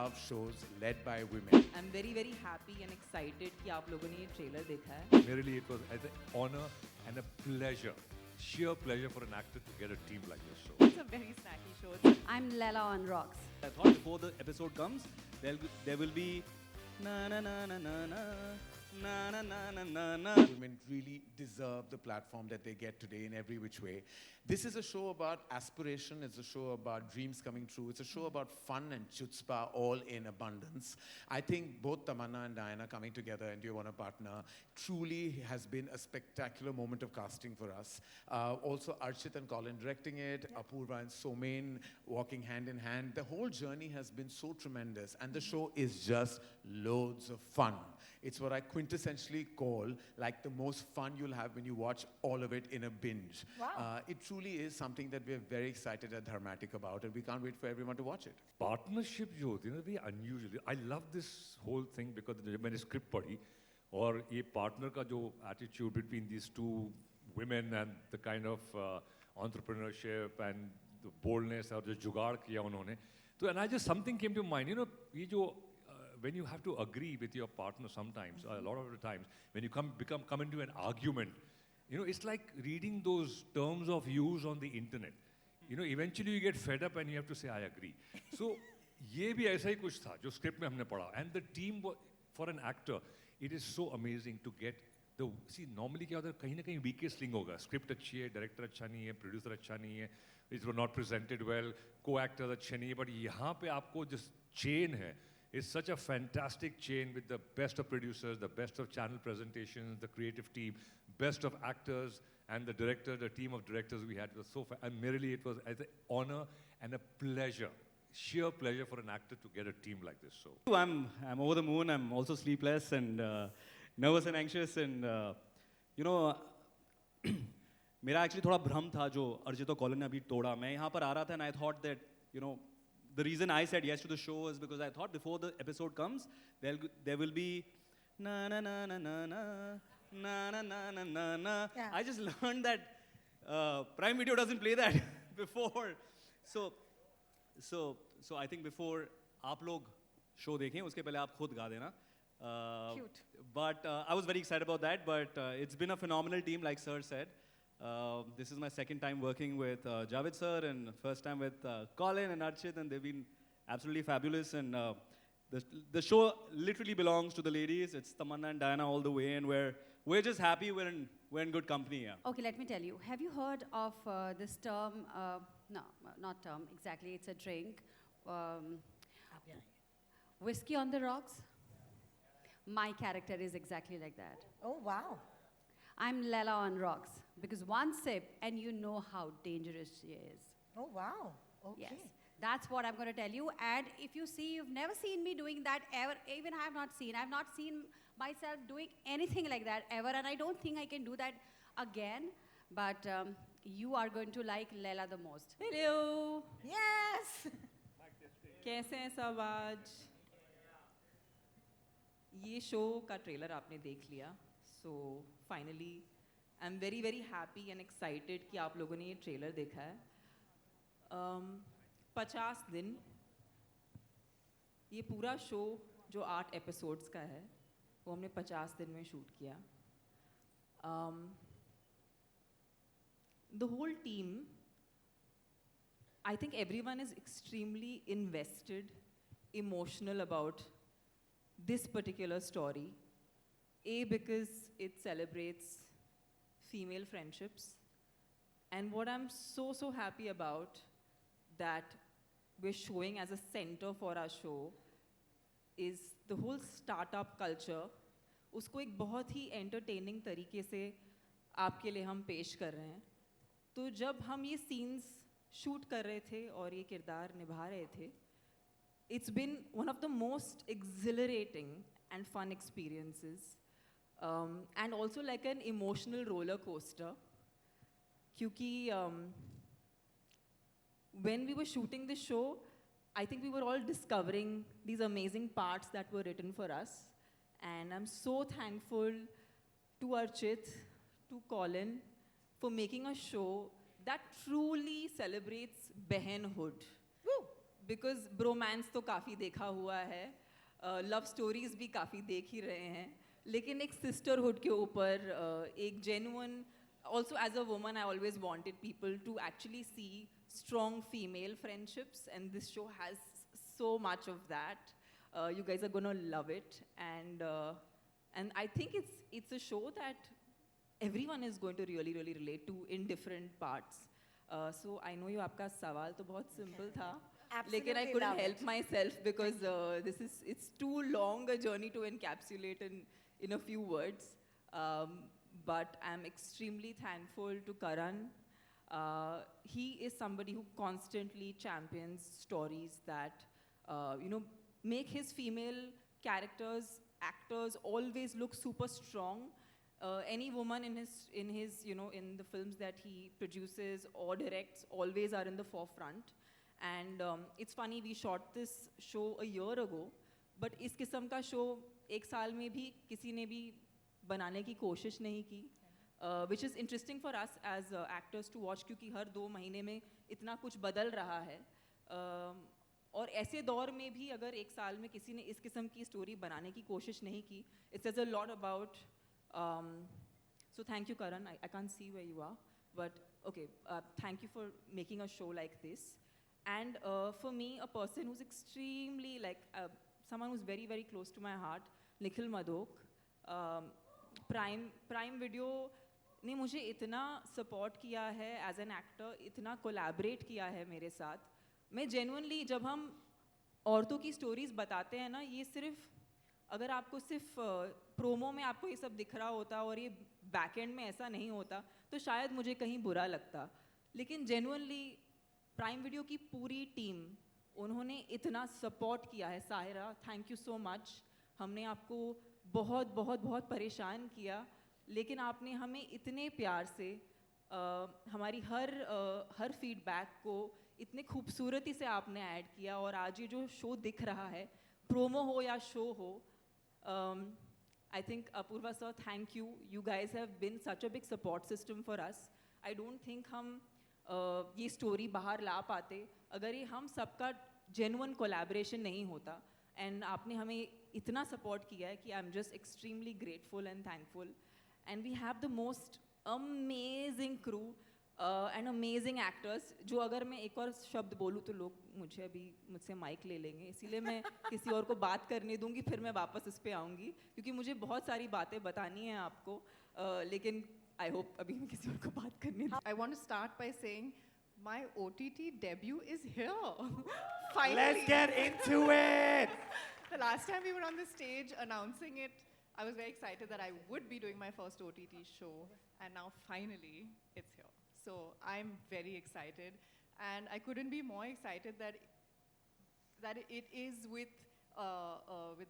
love shows led by women. I'm very very happy and excited कि आप लोगों ने ये ट्रेलर देखा है. Merely, it was an honor and a pleasure, sheer pleasure for an actor to get a team like this show. It's a very snacky show. I'm Lela on Rocks. I thought before the episode comes, there will be na na na na na na na na na na na na. Women really deserve the platform that they get today in every which way. This is a show about aspiration. It's a show about dreams coming true. It's a show about fun and chutzpah all in abundance. I think both Tamanna and Diana coming together and Do You Want a Partner truly has been a spectacular moment of casting for us. Also Archit and Colin directing it, Apurva and Somen walking hand in hand. The whole journey has been so tremendous and the show is just loads of fun. It's what I quintessentially call like the most fun you'll have when you watch all of it in a binge. Wow. It truly is something that we're very excited at Dharmatic about, and we can't wait for everyone to watch it. Partnership जो होती है ना very unusual. I love this whole thing because जब मैंने script पढ़ी और ये partner का जो attitude between these two women and the kind of entrepreneurship and the boldness और जो जुगाड़ किया उन्होंने तो and I just something came to mind. You know ये जो when you have to agree with your partner sometimes, a lot of the times, when you come into an argument, you know, it's like reading those terms of use on the internet. You know, eventually you get fed up and you have to say, I agree. So, ये भी ऐसा ही कुछ था जो script में हमने पढ़ा. And the team, for an actor, it is so amazing to get the, see, normally क्या होता है, कहीं ना कहीं weakest link होगा. Script अच्छी है, director अच्छा नहीं है, producer अच्छा नहीं है, it was not presented well, co-actors अच्छे नहीं है, but यहाँ पे आपको just chain है. It's such a fantastic chain with the best of producers, the best of channel presentations, the creative team, best of actors, and the director, the team of directors we had was so and merely it was an honor and a pleasure, sheer pleasure for an actor to get a team like this. So I'm over the moon. I'm also sleepless and nervous and anxious and you know मेरा actually थोड़ा भ्रम था जो अर्जित और Colin ने अभी तोड़ा. मैं यहाँ पर आ रहा था and I thought that you know. The reason I said yes to the show is because I thought before the episode comes, there will be na na na na na na na na na na na na. Yeah. I just learned that Prime Video doesn't play that before. So I think before आप लोग show देखें उसके पहले आप खुद गा देना. Cute. But I was very excited about that. But it's been a phenomenal team, like Sir said. This is my second time working with Javed sir and first time with Colin and Archit, and they've been absolutely fabulous. And the show literally belongs to the ladies. It's Tamanna and Diana all the way, and we're just happy. We're in good company. Yeah. Okay, let me tell you. Have you heard of this term? No, not term exactly. It's a drink. Whiskey on the rocks. My character is exactly like that. Oh, wow. I'm Lela on Rocks because one sip and you know how dangerous she is. Oh, wow. Okay. Yes, that's what I'm going to tell you. And if you see, you've never seen me doing that ever. Even I've not seen myself doing anything like that ever. And I don't think I can do that again. But you are going to like Lela the most. Hello. Yes. कैसे हैं सब आज? ये show का trailer आपने देख लिया. So finally, I'm very very happy and excited कि आप लोगों ने ये ट्रेलर देखा है. 50 दिन ये पूरा शो जो 8 एपिसोड्स का है वो हमने 50 दिन में शूट किया. The whole team, I think everyone is extremely invested, emotional about this particular story. A, because it celebrates female friendships. And what I'm so happy about that we're showing as a center for our show is the whole startup culture. उसको एक बहुत ही entertaining तरीके से आपके लिए हम पेश कर रहे हैं. तो जब हम ये scenes shoot कर रहे थे और ये किरदार निभा रहे थे, it's been one of the most exhilarating and fun experiences. And also like an emotional roller coaster. क्योंकि when we were shooting the show, I think we were all discovering these amazing parts that were written for us. And I'm so thankful to Archit, to Colin, for making a show that truly celebrates behenhood. Woo. Because bromance तो काफ़ी देखा हुआ है, love stories भी काफ़ी देख ही रहे हैं, लेकिन एक सिस्टरहुड के ऊपर एक genuine, also as a woman I always wanted people to actually see strong female friendships, and this show has so much of that. You guys are going to love it, and I think it's a show that everyone is going to really relate to in different parts. So I know you आपका सवाल तो बहुत simple था, लेकिन I Absolutely couldn't love help it. myself because it's too long a journey to encapsulate in a few words. But I'm extremely thankful to Karan. He is somebody who constantly champions stories that, make his female characters, actors always look super strong. Any woman in his, in the films that he produces or directs always are in the forefront. And it's funny, we shot this show a year ago, but इस किस्म का show एक साल में भी किसी ने भी बनाने की कोशिश नहीं की, which is interesting for us as actors to watch, क्योंकि हर 2 महीने में इतना कुछ बदल रहा है, और ऐसे दौर में भी अगर एक साल में किसी ने इस किस्म की स्टोरी बनाने की कोशिश नहीं की, it says a lot about, so thank you Karan, I can't see where you are, but okay, thank you for making a show like this. And for me, a person who's extremely someone who's very close to my heart, Nikhil Madhok, prime video ने मुझे इतना support किया है as an actor, इतना collaborate किया है मेरे साथ. मैं जेन्युइनली, जब हम औरतों की स्टोरीज बताते हैं ना, ये सिर्फ अगर आपको सिर्फ प्रोमो में आपको ये सब दिख रहा होता और ये बैक एंड में ऐसा नहीं होता तो शायद मुझे कहीं बुरा लगता, लेकिन जेन्युइनली प्राइम वीडियो की पूरी टीम, उन्होंने इतना सपोर्ट किया है. Sahira, thank you so much. हमने आपको बहुत परेशान किया, लेकिन आपने हमें इतने प्यार से हमारी हर फीडबैक को इतने खूबसूरती से आपने ऐड किया, और आज ये जो शो दिख रहा है, प्रोमो हो या शो हो, I think Apoorva sir, thank you. You guys have been such a big support system for us. I don't think हम ये स्टोरी बाहर ला पाते अगर ये हम सबका जेन्युइन कोलैबोरेशन नहीं होता. एंड आपने हमें इतना सपोर्ट किया है कि I am just extremely grateful and thankful. And we have the most amazing crew and amazing actors, जो अगर मैं एक और शब्द बोलूँ तो लोग मुझसे माइक ले लेंगे, इसीलिए मैं किसी और को बात करने दूंगी, फिर मैं वापस इस पे आऊँगी, क्योंकि मुझे बहुत सारी बातें बतानी हैं आपको, लेकिन आई होप अभी मैं किसी और को बात करने दूँ. I want to start by saying my OTT debut is here. Finally. Let's get into it. The last time we were on the stage announcing it, I was very excited that I would be doing my first OTT show, and now finally it's here. So I'm very excited, and I couldn't be more excited that it is with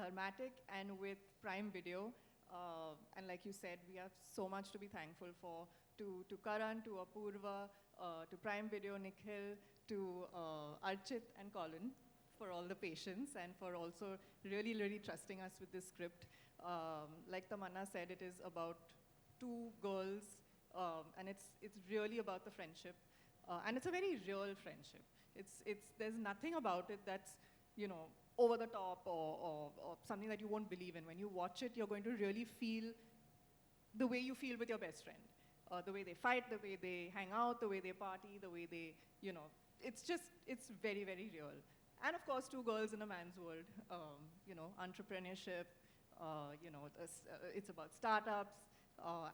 Dharmatic and with Prime Video. And like you said, we have so much to be thankful for, to Karan, to Apurva, to Prime Video, Nikhil, to Archit and Colin for all the patience and for also really trusting us with this script. Like Tamanna said, it is about 2 girls, and it's really about the friendship, and it's a very real friendship. There's nothing about it that's, over the top or something that you won't believe in. When you watch it, you're going to really feel the way you feel with your best friend. The way they fight, the way they hang out, the way they party, the way they, it's very real. And of course, 2 girls in a man's world, entrepreneurship, it's about startups.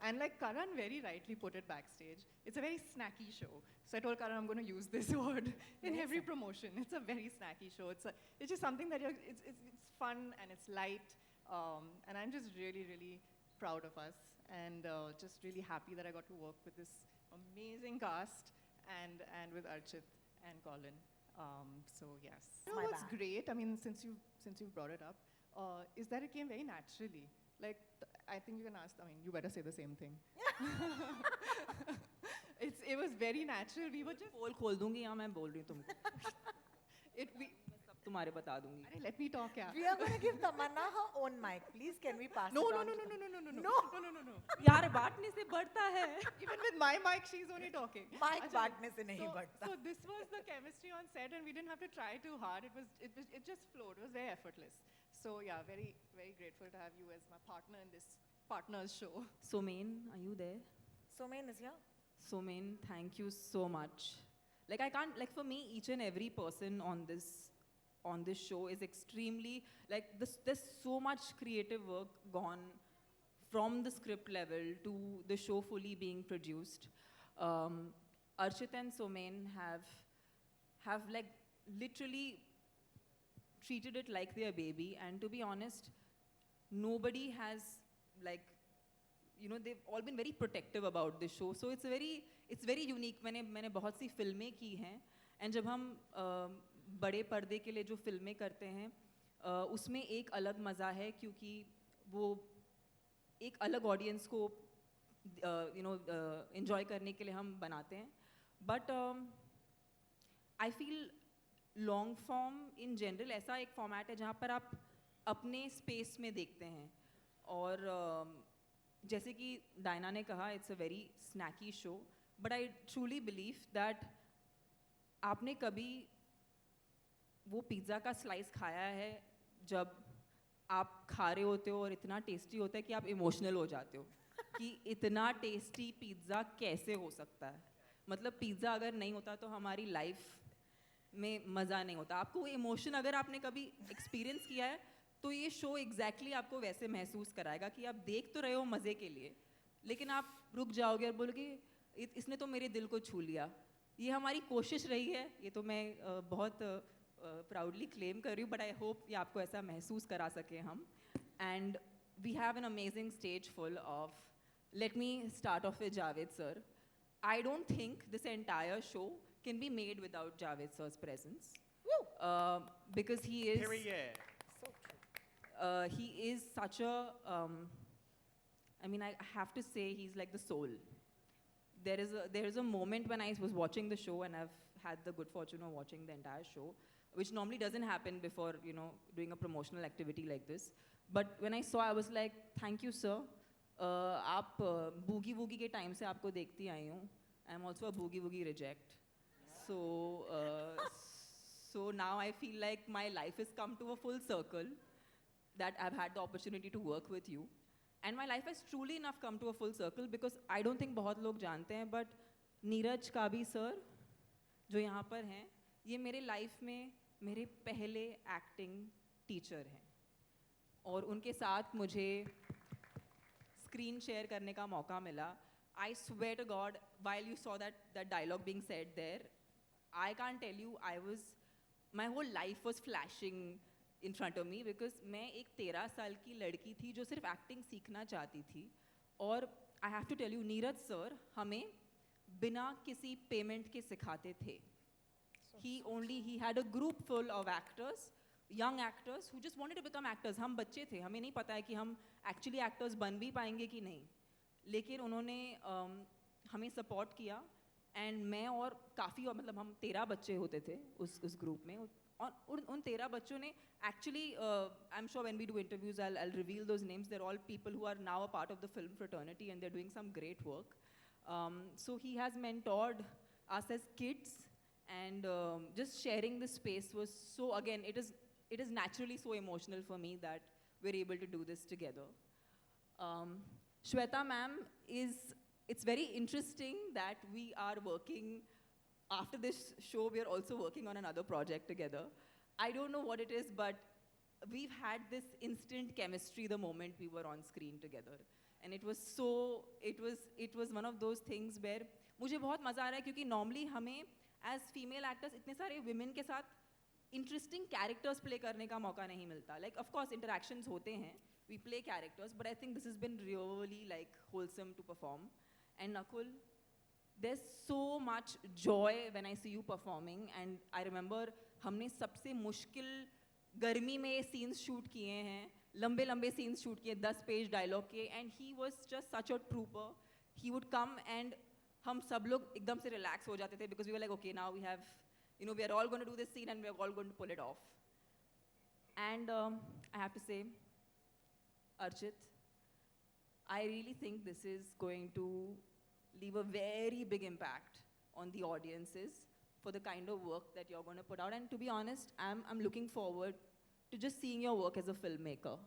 And like Karan very rightly put it backstage, it's a very snacky show. So I told Karan I'm going to use this word in every promotion. It's a very snacky show. It's just something that it's fun and it's light. And I'm just really proud of us, and just really happy that I got to work with this amazing cast and with Archit and Colin. So yes. My What's bad. great, I mean, since you brought it up, is that it came very naturally. Like, I think you can ask, I mean, you better say the same thing. It was very natural. We were just, पोल खोल दूंगी, यहाँ मैं बोल रही हूँ तुमको, मैं सब तुम्हारे बता दूंगी. Arey, let me talk, yeah. We are going to give Tamanna her own mic. Please, can we pass No, it no, on no, to no, her? no, no, no, no, No. no, no, no, no. यार बांटने से बढ़ता है. Even with my mic, she's only talking. Mic Acha, बांटने से नहीं बढ़ता. So this was the chemistry on set, and we didn't have to try too hard. It just flowed. It was very effortless. So yeah, very very grateful to have you as my partner in this partners show. Somain, are you there? Somain is here. Somain, thank you so much. Like I can't, like for me, each and every person on this show is extremely, like there's so much creative work gone from the script level to the show fully being produced. Archit and Somain have like literally treated it like their baby, and to be honest, nobody has like, you know, they've all been very protective about this show. So it's very unique. मैंने बहुत सी फिल्में की हैं, and जब हम बड़े पर्दे के लिए जो फिल्में करते हैं, उसमें एक अलग मज़ा है क्योंकि वो एक अलग ऑडियंस को enjoy करने के लिए हम बनाते हैं. But I feel long form in general ऐसा एक format है जहाँ पर आप अपने space में देखते हैं. और जैसे कि डायना ने कहा, it's a very snacky show, but I truly believe that आपने कभी वो पिज़्ज़ा का स्लाइस खाया है जब आप खा रहे होते हो और इतना टेस्टी होता है कि आप इमोशनल हो जाते हो कि इतना टेस्टी पिज़्ज़ा कैसे हो सकता है. मतलब पिज़्ज़ा अगर नहीं होता तो हमारी लाइफ में मज़ा नहीं होता. आपको वो इमोशन अगर आपने कभी एक्सपीरियंस किया है तो ये शो एग्जैक्टली आपको वैसे महसूस कराएगा कि आप देख तो रहे हो मज़े के लिए, लेकिन आप रुक जाओगे और बोलोगे इसने तो मेरे दिल को छू लिया. ये हमारी कोशिश रही है, ये तो मैं बहुत प्राउडली क्लेम कर रही हूँ, बट आई होप ये आपको ऐसा महसूस करा सके हम. And we have an amazing stage full of, let me start off with Javed sir. I don't think this entire show can be made without Javed sir's presence. Because he is, So true. he is such a, I mean, I have to say he's like the soul. There is a moment when I was watching the show, and I've had the good fortune of watching the entire show, which normally doesn't happen before, you know, doing a promotional activity like this. But when I saw, I was like, thank you, sir. आप boogie woogie के time से आपको देखती आई हूँ. I am also a boogie woogie reject. So now I feel like my life has come to a full circle, that I've had the opportunity to work with you. And my life has truly enough come to a full circle because I don't think बहुत लोग जानते हैं, but Neeraj Kabi sir जो यहाँ पर हैं, ये मेरे लाइफ में मेरे पहले एक्टिंग टीचर हैं. और उनके साथ मुझे स्क्रीन शेयर करने का मौका मिला. I swear to God, while you saw that dialogue being said there, I can't tell you, my whole life was flashing in front of me because मैं एक 13 साल की लड़की थी जो सिर्फ एक्टिंग सीखना चाहती थी. और I have to tell you, Neeraj sir हमें बिना किसी पेमेंट के सिखाते थे. He had a group full of actors, young actors who just wanted to become actors. हम बच्चे थे, हमें नहीं पता है कि हम actually actors बन भी पाएंगे कि नहीं, लेकिन उन्होंने हमें सपोर्ट किया. एंड मैं और काफ़ी, और मतलब हम 13 बच्चे होते थे उस ग्रुप में. और उन 13 बच्चों ने actually, I am sure when we do interviews I reveal those names. They're all people who are now a part of the film fraternity and they are doing some great work. So he has mentored us as kids, and just sharing the space was so, again, it is naturally so emotional for me that we're able to do this together. Shweta ma'am it's very interesting that we are working, after this show we are also working on another project together. I don't know what it is, but we've had this instant chemistry the moment we were on screen together, and it was one of those things where मुझे बहुत मज़ा आ रहा है क्योंकि normally हमें as female actors इतने सारे women के साथ इंटरेस्टिंग कैरेक्टर्स प्ले करने का मौका नहीं मिलता. लाइक ऑफ कोर्स इंटरेक्शंस होते हैं, we play characters, but I think this has been really like wholesome to perform. And Nakul, there's so much joy when I see you performing, and I remember हमने सबसे मुश्किल गर्मी में ये scenes shoot किए हैं, लंबे scenes shoot किए, 10 पेज डायलॉग के, and he was just such a trooper. He would come and हम सब लोग एकदम से relax हो जाते थे because we were like, okay, now we have, you know, we are all going to do this scene and we are all going to pull it off. And I have to say, Archit, I really think this is going to leave a very big impact on the audiences for the kind of work that you're going to put out. And to be honest, I'm looking forward to just seeing your work as a filmmaker.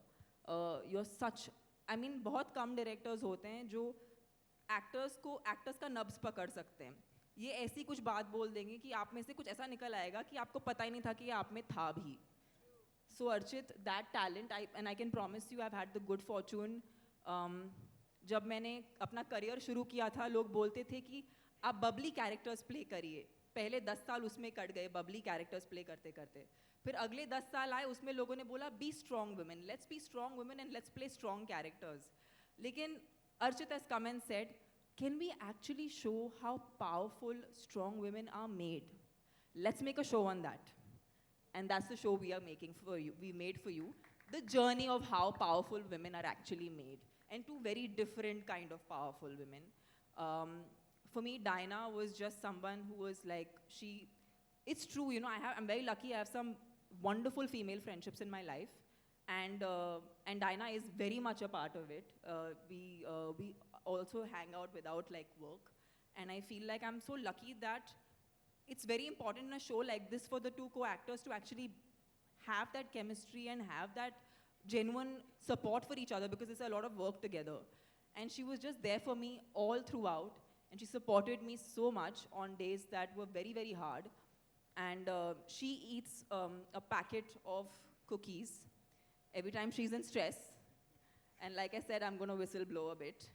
You're such, I mean, बहुत कम directors होते हैं जो actors का नब्ज पकड़ सकते हैं. ये ऐसी कुछ बात बोल देंगे कि आप में से कुछ ऐसा निकल आएगा कि आपको पता ही नहीं था कि ये आप में था भी. So Archit, that talent, and I can promise you, I've had the good fortune. जब मैंने अपना करियर शुरू किया था, लोग बोलते थे कि आप बबली कैरेक्टर्स प्ले करिए. पहले 10 साल उसमें कट गए बबली कैरेक्टर्स प्ले करते करते. फिर अगले 10 साल आए, उसमें लोगों ने बोला be strong women, let's be strong women and let's play strong characters. लेकिन Archit has come and said, can we actually show how powerful strong women are made? Let's make a show on that. And that's the show we are making for you. We made for you the journey of how powerful women are actually made, and two very different kind of powerful women. For me, Dinah was just someone who was like, it's true, you know, I'm very lucky. I have some wonderful female friendships in my life, and Dinah is very much a part of it. We also hang out without like work, and I feel like I'm so lucky that it's very important in a show like this for the two co-actors to actually have that chemistry and have that genuine support for each other, because it's a lot of work together. And she was just there for me all throughout, and she supported me so much on days that were very, very hard. And she eats a packet of cookies every time she's in stress. And like I said, I'm going to whistle blow a bit.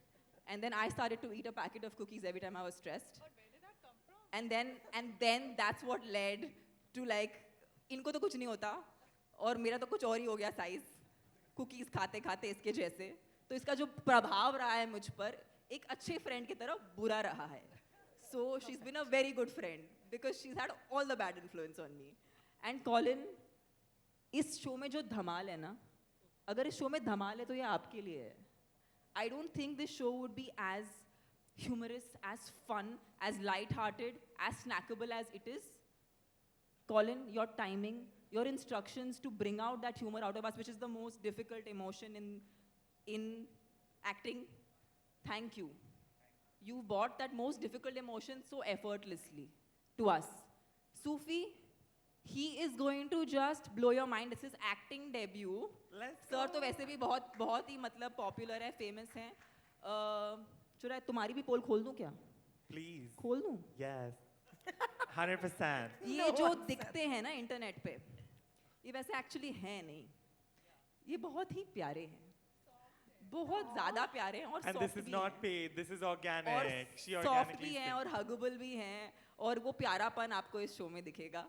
And then I started to eat a packet of cookies every time I was stressed. But where did that come from? And then that's what led to like, इनको तो कुछ नहीं होता और मेरा तो कुछ और ही हो गया साइज कुकीज खाते खाते इसके जैसे. तो इसका जो प्रभाव रहा है मुझ पर एक अच्छे फ्रेंड की तरह बुरा रहा है. So she's been a very good friend because she's had all the bad influence on me. And Colin, इस शो में जो धमाल है ना, अगर इस शो में धमाल है तो ये आपके लिए है. I don't think this show would be as humorous, as fun, as light-hearted, as snackable as it is. Colin, your timing, your instructions to bring out that humor out of us, which is the most difficult emotion in acting, thank you. You brought that most difficult emotion so effortlessly to us. Sufi, he is going to just blow your mind. This is acting debut. Sir तो वैसे भी बहुत ही मतलब popular है, famous हैं. चुरा तुम्हारी भी पोल खोल दूं क्या? Please. खोल दूं? Yes. 100%. ये जो दिखते हैं ना इंटरनेट पे, ये वैसे एक्चुअली हैं नहीं. ये बहुत ही प्यारे हैं, बहुत ज़्यादा प्यारे हैं और And soft this is भी not हैं. paid. This is और organic. She सॉफ्ट organically भी हैं sings. और हगबल भी हैं और वो प्यारापन आपको इस शो में दिखेगा.